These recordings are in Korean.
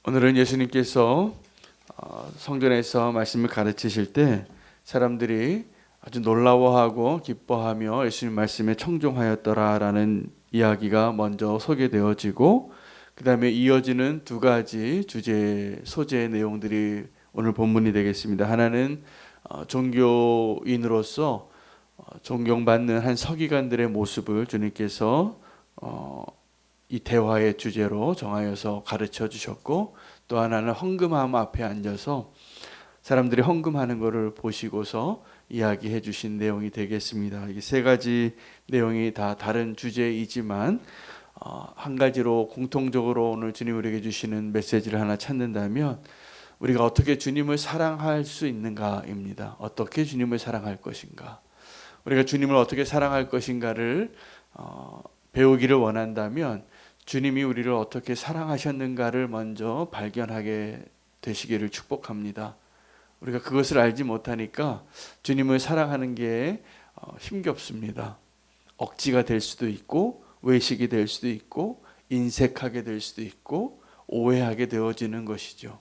오늘은 예수님께서 성전에서 말씀을 가르치실 때 사람들이 아주 놀라워하고 기뻐하며 예수님 말씀에 청종하였더라라는 이야기가 먼저 소개되어지고, 그 다음에 이어지는 두 가지 소재의 내용들이 오늘 본문이 되겠습니다. 하나는 종교인으로서 존경받는 한 서기관들의 모습을 주님께서 이 대화의 주제로 정하여서 가르쳐 주셨고, 또 하나는 헌금함 앞에 앉아서 사람들이 헌금하는 것을 보시고서 이야기해 주신 내용이 되겠습니다. 이 세 가지 내용이 다 다른 주제이지만 한 가지로 공통적으로 오늘 주님 우리에게 주시는 메시지를 하나 찾는다면 우리가 어떻게 주님을 사랑할 수 있는가입니다. 어떻게 주님을 사랑할 것인가, 우리가 주님을 어떻게 사랑할 것인가를 배우기를 원한다면 주님이 우리를 어떻게 사랑하셨는가를 먼저 발견하게 되시기를 축복합니다. 우리가 그것을 알지 못하니까 주님을 사랑하는 게 힘겹습니다. 억지가 될 수도 있고, 외식이 될 수도 있고, 인색하게 될 수도 있고, 오해하게 되어지는 것이죠.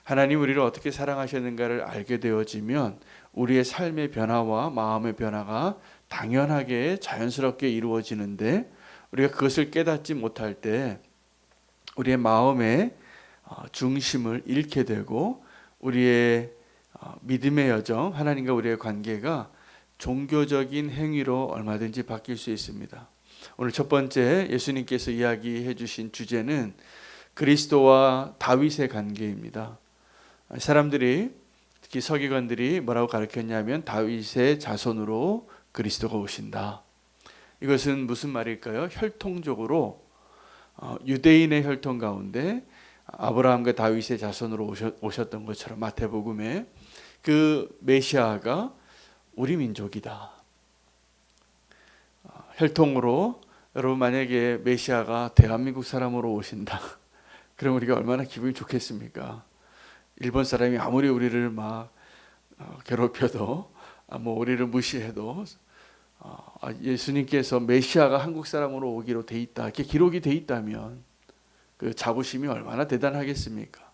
하나님 우리를 어떻게 사랑하셨는가를 알게 되어지면 우리의 삶의 변화와 마음의 변화가 당연하게 자연스럽게 이루어지는데, 우리가 그것을 깨닫지 못할 때 우리의 마음의 중심을 잃게 되고 우리의 믿음의 여정, 하나님과 우리의 관계가 종교적인 행위로 얼마든지 바뀔 수 있습니다. 오늘 첫 번째 예수님께서 이야기해 주신 주제는 그리스도와 다윗의 관계입니다. 사람들이, 특히 서기관들이 뭐라고 가르쳤냐면 다윗의 자손으로 그리스도가 오신다. 이것은 무슨 말일까요? 혈통적으로 유대인의 혈통 가운데 아브라함과 다윗의 자손으로 오셨던 것처럼 마태복음에 그 메시아가 우리 민족이다. 혈통으로, 여러분 만약에 메시아가 대한민국 사람으로 오신다, 그럼 우리가 얼마나 기분이 좋겠습니까? 일본 사람이 아무리 우리를 막 괴롭혀도, 우리를 무시해도 예수님께서 메시아가 한국 사람으로 오기로 돼 있다, 이렇게 기록이 돼 있다면 그 자부심이 얼마나 대단하겠습니까?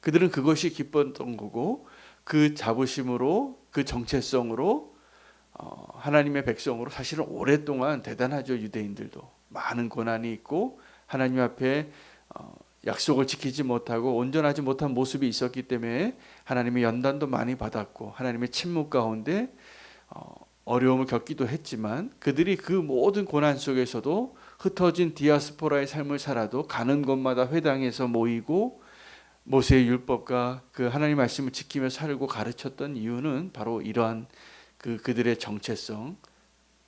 그들은 그것이 기뻤던 거고, 그 자부심으로, 그 정체성으로 하나님의 백성으로 사실은 오랫동안 대단하죠. 유대인들도 많은 고난이 있고 하나님 앞에 약속을 지키지 못하고 온전하지 못한 모습이 있었기 때문에 하나님의 연단도 많이 받았고 하나님의 침묵 가운데 어려움을 겪기도 했지만, 그들이 그 모든 고난 속에서도 흩어진 디아스포라의 삶을 살아도 가는 곳마다 회당에서 모이고 모세의 율법과 그 하나님 말씀을 지키며 살고 가르쳤던 이유는 바로 이러한 그들의 정체성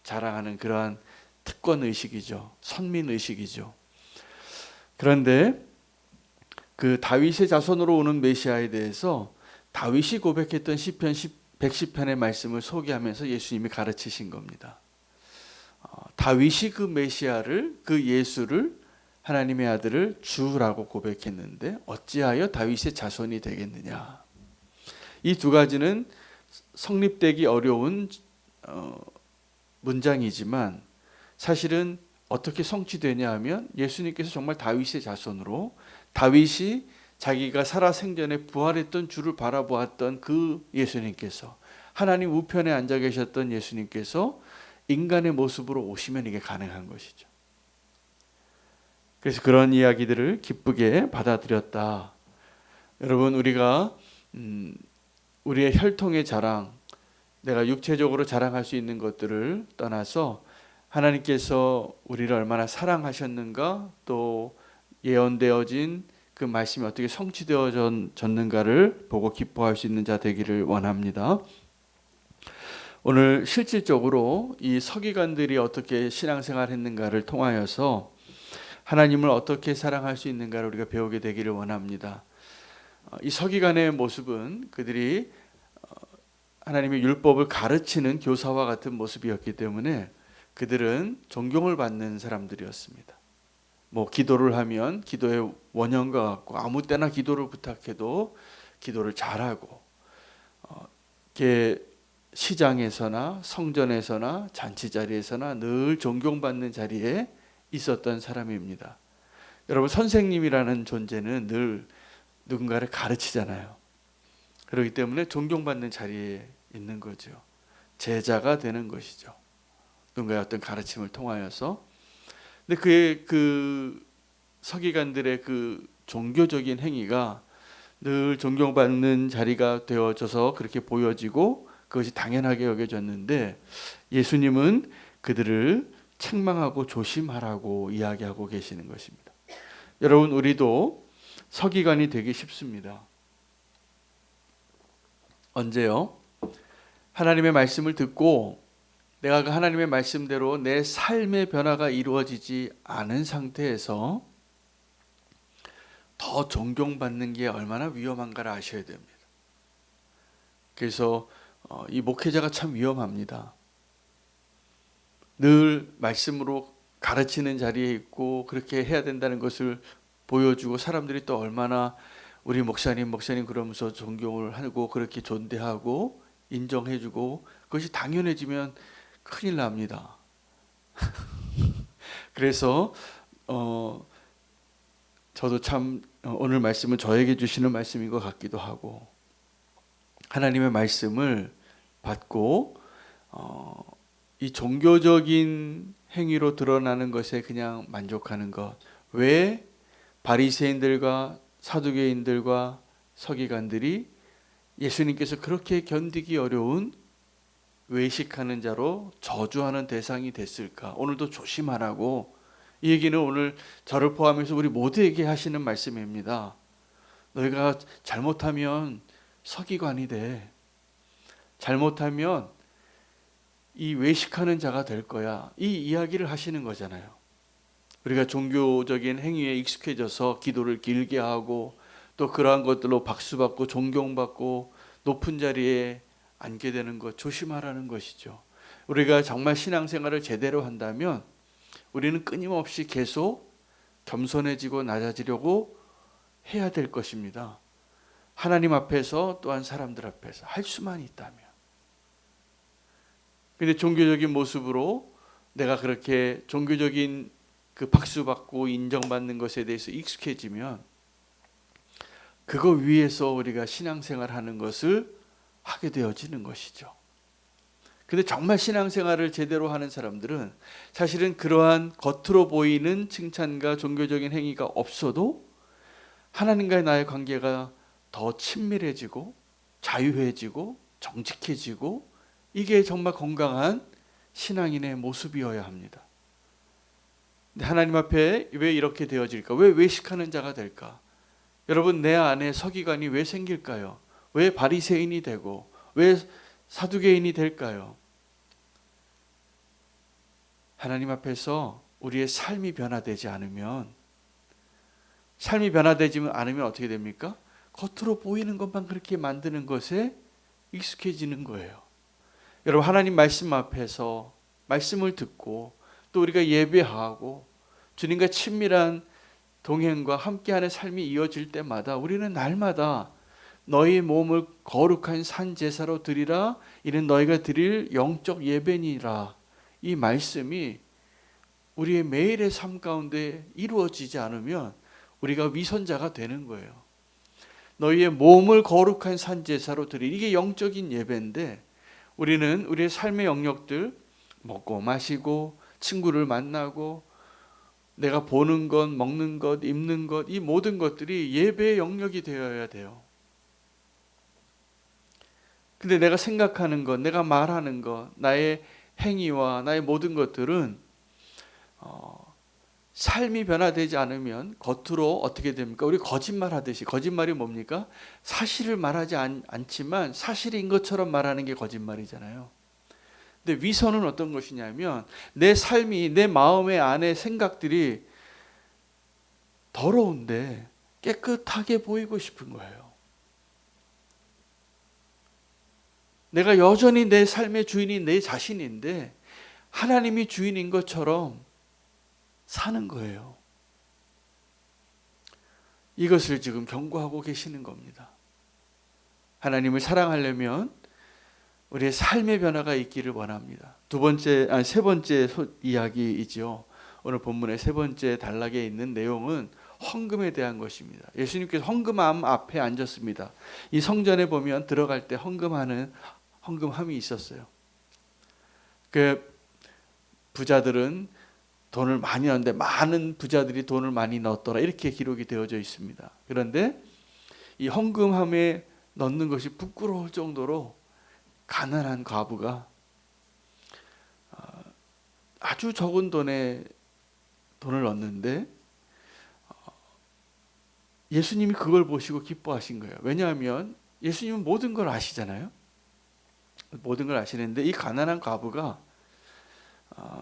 자랑하는 그러한 특권 의식이죠. 선민 의식이죠. 그런데 그 다윗의 자손으로 오는 메시아에 대해서 다윗이 고백했던 시편 110편의 말씀을 소개하면서 예수님이 가르치신 겁니다. 다윗이 그 메시아를, 그 예수를, 하나님의 아들을 주라고 고백했는데 어찌하여 다윗의 자손이 되겠느냐. 이 두 가지는 성립되기 어려운 문장이지만 사실은 어떻게 성취되냐 하면 예수님께서 정말 다윗의 자손으로, 다윗이 자기가 살아생전에 부활했던 주를 바라보았던 그 예수님께서, 하나님 우편에 앉아 계셨던 예수님께서 인간의 모습으로 오시면 이게 가능한 것이죠. 그래서 그런 이야기들을 기쁘게 받아들였다. 여러분, 우리가 우리의 혈통의 자랑, 내가 육체적으로 자랑할 수 있는 것들을 떠나서 하나님께서 우리를 얼마나 사랑하셨는가, 또 예언되어진 그 말씀이 어떻게 성취되어졌는가를 보고 기뻐할 수 있는 자 되기를 원합니다. 오늘 실질적으로 이 서기관들이 어떻게 신앙생활 했는가를 통하여서 하나님을 어떻게 사랑할 수 있는가를 우리가 배우게 되기를 원합니다. 이 서기관의 모습은 그들이 하나님의 율법을 가르치는 교사와 같은 모습이었기 때문에 그들은 존경을 받는 사람들이었습니다. 기도를 하면 기도의 원형과 같고 아무 때나 기도를 부탁해도 기도를 잘하고, 시장에서나 성전에서나 잔치 자리에서나 늘 존경받는 자리에 있었던 사람입니다. 여러분, 선생님이라는 존재는 늘 누군가를 가르치잖아요. 그렇기 때문에 존경받는 자리에 있는 거죠. 제자가 되는 것이죠. 누군가의 어떤 가르침을 통하여서. 근데 그 서기관들의 그 종교적인 행위가 늘 존경받는 자리가 되어져서 그렇게 보여지고 그것이 당연하게 여겨졌는데, 예수님은 그들을 책망하고 조심하라고 이야기하고 계시는 것입니다. 여러분, 우리도 서기관이 되기 쉽습니다. 언제요? 하나님의 말씀을 듣고 내가 그 하나님의 말씀대로 내 삶의 변화가 이루어지지 않은 상태에서 더 존경받는 게 얼마나 위험한가를 아셔야 됩니다. 그래서 이 목회자가 참 위험합니다. 늘 말씀으로 가르치는 자리에 있고 그렇게 해야 된다는 것을 보여주고, 사람들이 또 얼마나 우리 목사님 그러면서 존경을 하고 그렇게 존대하고 인정해주고, 그것이 당연해지면 큰일 납니다. 그래서 저도 참 오늘 말씀은 저에게 주시는 말씀인 것 같기도 하고, 하나님의 말씀을 받고 이 종교적인 행위로 드러나는 것에 그냥 만족하는 것, 왜 바리새인들과 사두개인들과 서기관들이 예수님께서 그렇게 견디기 어려운 외식하는 자로 저주하는 대상이 됐을까? 오늘도 조심하라고, 이 얘기는 오늘 저를 포함해서 우리 모두에게 하시는 말씀입니다. 너희가 잘못하면 서기관이 돼. 잘못하면 이 외식하는 자가 될 거야. 이 이야기를 하시는 거잖아요. 우리가 종교적인 행위에 익숙해져서 기도를 길게 하고 또 그러한 것들로 박수받고 존경받고 높은 자리에 앉게 되는 것, 조심하라는 것이죠. 우리가 정말 신앙생활을 제대로 한다면 우리는 끊임없이 계속 겸손해지고 낮아지려고 해야 될 것입니다. 하나님 앞에서 또한 사람들 앞에서 할 수만 있다면. 근데 종교적인 모습으로 내가 그렇게 종교적인 그 박수받고 인정받는 것에 대해서 익숙해지면 그거 위에서 우리가 신앙생활하는 것을 하게 되어지는 것이죠. 근데 정말 신앙생활을 제대로 하는 사람들은 사실은 그러한 겉으로 보이는 칭찬과 종교적인 행위가 없어도 하나님과의 나의 관계가 더 친밀해지고 자유해지고 정직해지고, 이게 정말 건강한 신앙인의 모습이어야 합니다. 근데 하나님 앞에 왜 이렇게 되어질까? 왜 외식하는 자가 될까? 여러분, 내 안에 서기관이 왜 생길까요? 왜 바리새인이 되고 왜 사두개인이 될까요? 하나님 앞에서 우리의 삶이 변화되지 않으면, 어떻게 됩니까? 겉으로 보이는 것만 그렇게 만드는 것에 익숙해지는 거예요. 여러분, 하나님 말씀 앞에서 말씀을 듣고 또 우리가 예배하고 주님과 친밀한 동행과 함께하는 삶이 이어질 때마다 우리는 날마다 너희 몸을 거룩한 산 제사로 드리라, 이는 너희가 드릴 영적 예배니라, 이 말씀이 우리의 매일의 삶 가운데 이루어지지 않으면 우리가 위선자가 되는 거예요. 너희의 몸을 거룩한 산 제사로 드리라, 이게 영적인 예배인데 우리는 우리의 삶의 영역들, 먹고 마시고 친구를 만나고 내가 보는 것, 먹는 것, 입는 것, 이 모든 것들이 예배의 영역이 되어야 돼요. 근데 내가 생각하는 것, 내가 말하는 것, 나의 행위와 나의 모든 것들은 삶이 변화되지 않으면 겉으로 어떻게 됩니까? 우리 거짓말하듯이, 거짓말이 뭡니까? 사실을 말하지 않지만 사실인 것처럼 말하는 게 거짓말이잖아요. 근데 위선은 어떤 것이냐면 내 삶이, 내 마음의 안에 생각들이 더러운데 깨끗하게 보이고 싶은 거예요. 내가 여전히 내 삶의 주인이 내 자신인데 하나님이 주인인 것처럼 사는 거예요. 이것을 지금 경고하고 계시는 겁니다. 하나님을 사랑하려면 우리의 삶의 변화가 있기를 원합니다. 세 번째 이야기이죠. 오늘 본문의 세 번째 단락에 있는 내용은 헌금에 대한 것입니다. 예수님께서 헌금함 앞에 앉았습니다. 이 성전에 보면 들어갈 때 헌금함이 있었어요. 그 부자들은 돈을 많이 넣었는데 많은 부자들이 돈을 많이 넣었더라 이렇게 기록이 되어져 있습니다. 그런데 이 헌금함에 넣는 것이 부끄러울 정도로 가난한 과부가 아주 적은 돈을 넣었는데 예수님이 그걸 보시고 기뻐하신 거예요. 왜냐하면 예수님은 모든 걸 아시잖아요. 모든 걸 아시는데 이 가난한 과부가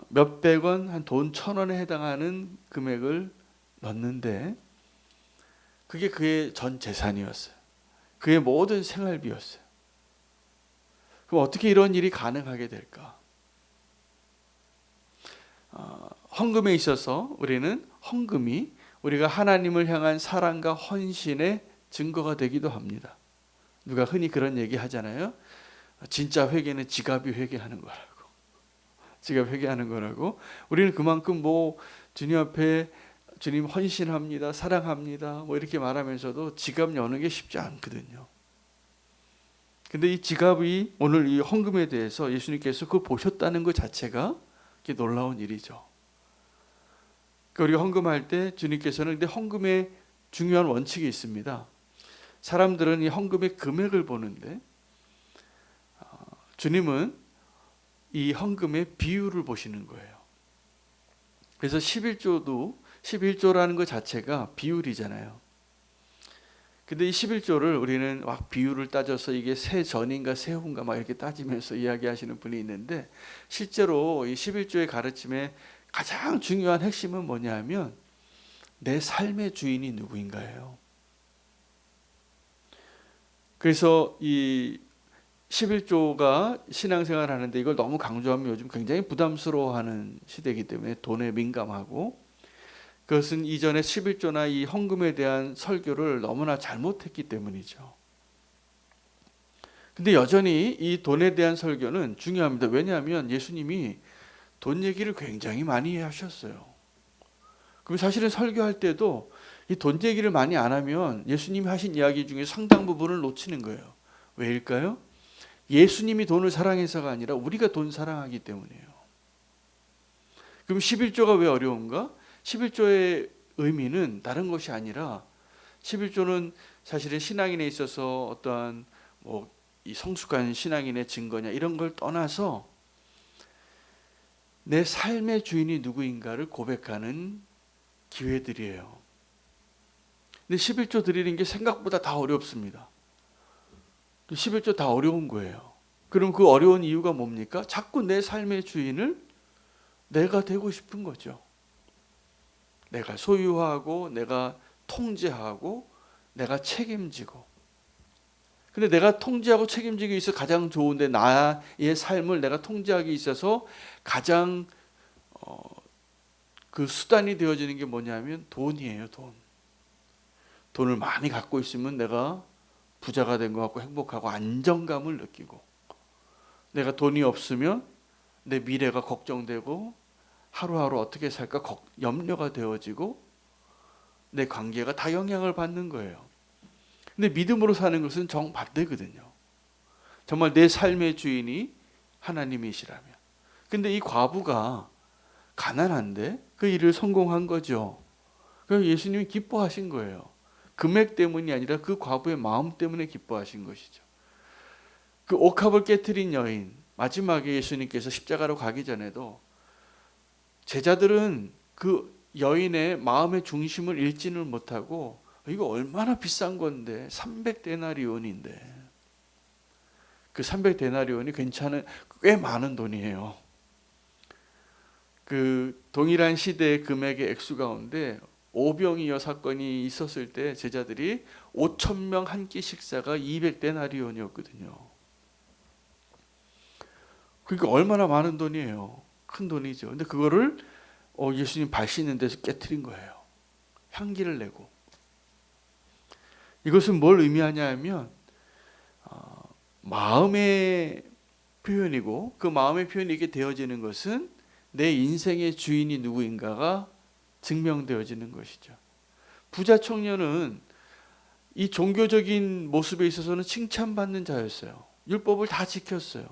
몇백 원, 한 돈 1,000원에 해당하는 금액을 넣었는데 그게 그의 전 재산이었어요. 그의 모든 생활비였어요. 그럼 어떻게 이런 일이 가능하게 될까? 헌금에 있어서 우리는 헌금이 우리가 하나님을 향한 사랑과 헌신의 증거가 되기도 합니다. 누가 흔히 그런 얘기 하잖아요. 진짜 회개는 지갑이 회개하는 거라고. 지갑 회개하는 거라고. 우리는 그만큼 주님 앞에 주님 헌신합니다, 사랑합니다, 이렇게 말하면서도 지갑 여는 게 쉽지 않거든요. 근데 이 지갑이 오늘 이 헌금에 대해서 예수님께서 그걸 보셨다는 것 자체가 놀라운 일이죠. 우리가 헌금할 때 주님께서는 근데 헌금에 중요한 원칙이 있습니다. 사람들은 이 헌금의 금액을 보는데 주님은 이 헌금의 비율을 보시는 거예요. 그래서 11조라는 것 자체가 비율이잖아요. 근데 이 11조를 우리는 막 비율을 따져서 이게 새 전인가 새 후인가 막 이렇게 따지면서 이야기하시는 분이 있는데 실제로 이 11조의 가르침의 가장 중요한 핵심은 뭐냐면 내 삶의 주인이 누구인가예요. 그래서 이 11조가 신앙생활을 하는데 이걸 너무 강조하면 요즘 굉장히 부담스러워하는 시대이기 때문에 돈에 민감하고 그것은 이전에 11조나 이 헌금에 대한 설교를 너무나 잘못했기 때문이죠. 근데 여전히 이 돈에 대한 설교는 중요합니다. 왜냐하면 예수님이 돈 얘기를 굉장히 많이 하셨어요. 그럼 사실은 설교할 때도 이 돈 얘기를 많이 안 하면 예수님이 하신 이야기 중에 상당 부분을 놓치는 거예요. 왜일까요? 예수님이 돈을 사랑해서가 아니라 우리가 돈 사랑하기 때문이에요. 그럼 11조가 왜 어려운가? 11조의 의미는 다른 것이 아니라 11조는 사실은 신앙인에 있어서 어떠한 이 성숙한 신앙인의 증거냐 이런 걸 떠나서 내 삶의 주인이 누구인가를 고백하는 기회들이에요. 근데 11조 드리는 게 생각보다 다 어렵습니다. 11조 다 어려운 거예요. 그럼 그 어려운 이유가 뭡니까? 자꾸 내 삶의 주인을 내가 되고 싶은 거죠. 내가 소유하고 내가 통제하고 내가 책임지고. 근데 내가 통제하고 책임지기 위해서 가장 좋은데 나의 삶을 내가 통제하기 있어서 가장 그 수단이 되어지는 게 뭐냐면 돈이에요. 돈을 많이 갖고 있으면 내가 부자가 된 것 같고 행복하고 안정감을 느끼고 내가 돈이 없으면 내 미래가 걱정되고 하루하루 어떻게 살까 염려가 되어지고 내 관계가 다 영향을 받는 거예요. 근데 믿음으로 사는 것은 정반대거든요. 정말 내 삶의 주인이 하나님이시라면. 근데 이 과부가 가난한데 그 일을 성공한 거죠. 그래서 예수님이 기뻐하신 거예요. 금액 때문이 아니라 그 과부의 마음 때문에 기뻐하신 것이죠. 그 옥합을 깨트린 여인, 마지막에 예수님께서 십자가로 가기 전에도 제자들은 그 여인의 마음의 중심을 읽지는 못하고 이거 얼마나 비싼 건데 300데나리온인데 그 300데나리온이 꽤 많은 돈이에요. 그 동일한 시대의 금액의 액수 가운데 오병이어 사건이 있었을 때 제자들이 5,000명 한 끼 식사가 200데나리온이었거든요. 그러니까 얼마나 많은 돈이에요. 큰 돈이죠. 근데 그거를 예수님 발 씻는 데서 깨트린 거예요. 향기를 내고. 이것은 뭘 의미하냐 하면 마음의 표현이고 그 마음의 표현이 이렇게 되어지는 것은 내 인생의 주인이 누구인가가 증명되어지는 것이죠. 부자 청년은 이 종교적인 모습에 있어서는 칭찬받는 자였어요. 율법을 다 지켰어요.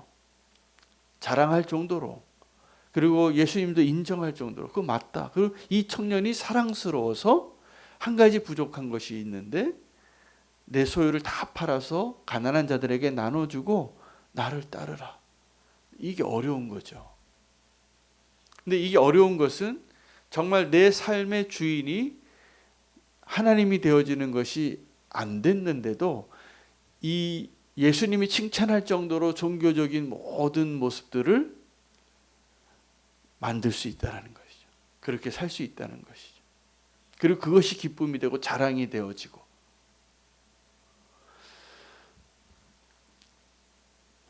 자랑할 정도로. 그리고 예수님도 인정할 정도로. 그거 맞다. 그리고 이 청년이 사랑스러워서 한 가지 부족한 것이 있는데 내 소유를 다 팔아서 가난한 자들에게 나눠주고 나를 따르라. 이게 어려운 거죠. 근데 이게 어려운 것은 정말 내 삶의 주인이 하나님이 되어지는 것이 안 됐는데도 이 예수님이 칭찬할 정도로 종교적인 모든 모습들을 만들 수 있다는 것이죠. 그렇게 살 수 있다는 것이죠. 그리고 그것이 기쁨이 되고 자랑이 되어지고.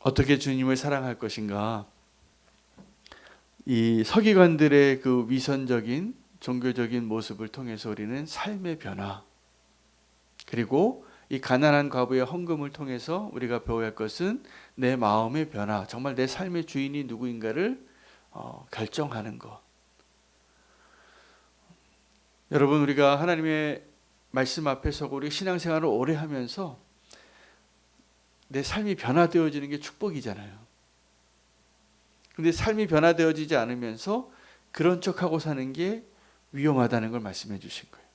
어떻게 주님을 사랑할 것인가? 이 서기관들의 그 위선적인 종교적인 모습을 통해서 우리는 삶의 변화, 그리고 이 가난한 과부의 헌금을 통해서 우리가 배워야 할 것은 내 마음의 변화, 정말 내 삶의 주인이 누구인가를 결정하는 것. 여러분, 우리가 하나님의 말씀 앞에 서고 우리 신앙생활을 오래 하면서 내 삶이 변화되어지는 게 축복이잖아요. 근데 삶이 변화되어지지 않으면서 그런 척하고 사는 게 위험하다는 걸 말씀해 주신 거예요.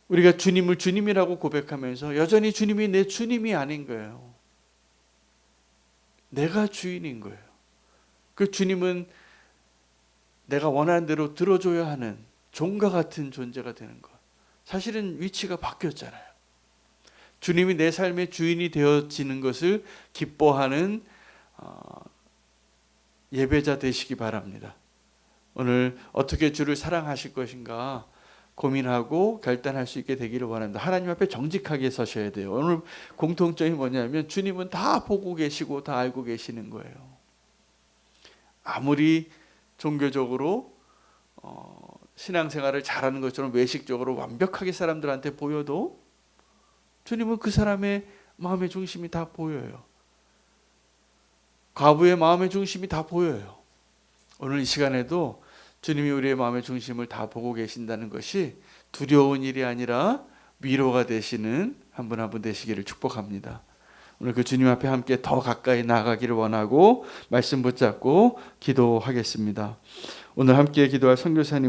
우리가 주님을 주님이라고 고백하면서 여전히 주님이 내 주님이 아닌 거예요. 내가 주인인 거예요. 그 주님은 내가 원하는 대로 들어줘야 하는 종과 같은 존재가 되는 것. 사실은 위치가 바뀌었잖아요. 주님이 내 삶의 주인이 되어지는 것을 기뻐하는 예배자 되시기 바랍니다. 오늘 어떻게 주를 사랑하실 것인가 고민하고 결단할 수 있게 되기를 원합니다. 하나님 앞에 정직하게 서셔야 돼요. 오늘 공통점이 뭐냐면 주님은 다 보고 계시고 다 알고 계시는 거예요. 아무리 종교적으로 신앙생활을 잘하는 것처럼 외식적으로 완벽하게 사람들한테 보여도 주님은 그 사람의 마음의 중심이 다 보여요. 과부의 마음의 중심이 다 보여요. 오늘 이 시간에도 주님이 우리의 마음의 중심을 다 보고 계신다는 것이 두려운 일이 아니라 위로가 되시는 한 분 한 분 되시기를 축복합니다. 오늘 그 주님 앞에 함께 더 가까이 나아가기를 원하고 말씀 붙잡고 기도하겠습니다. 오늘 함께 기도할 선교사님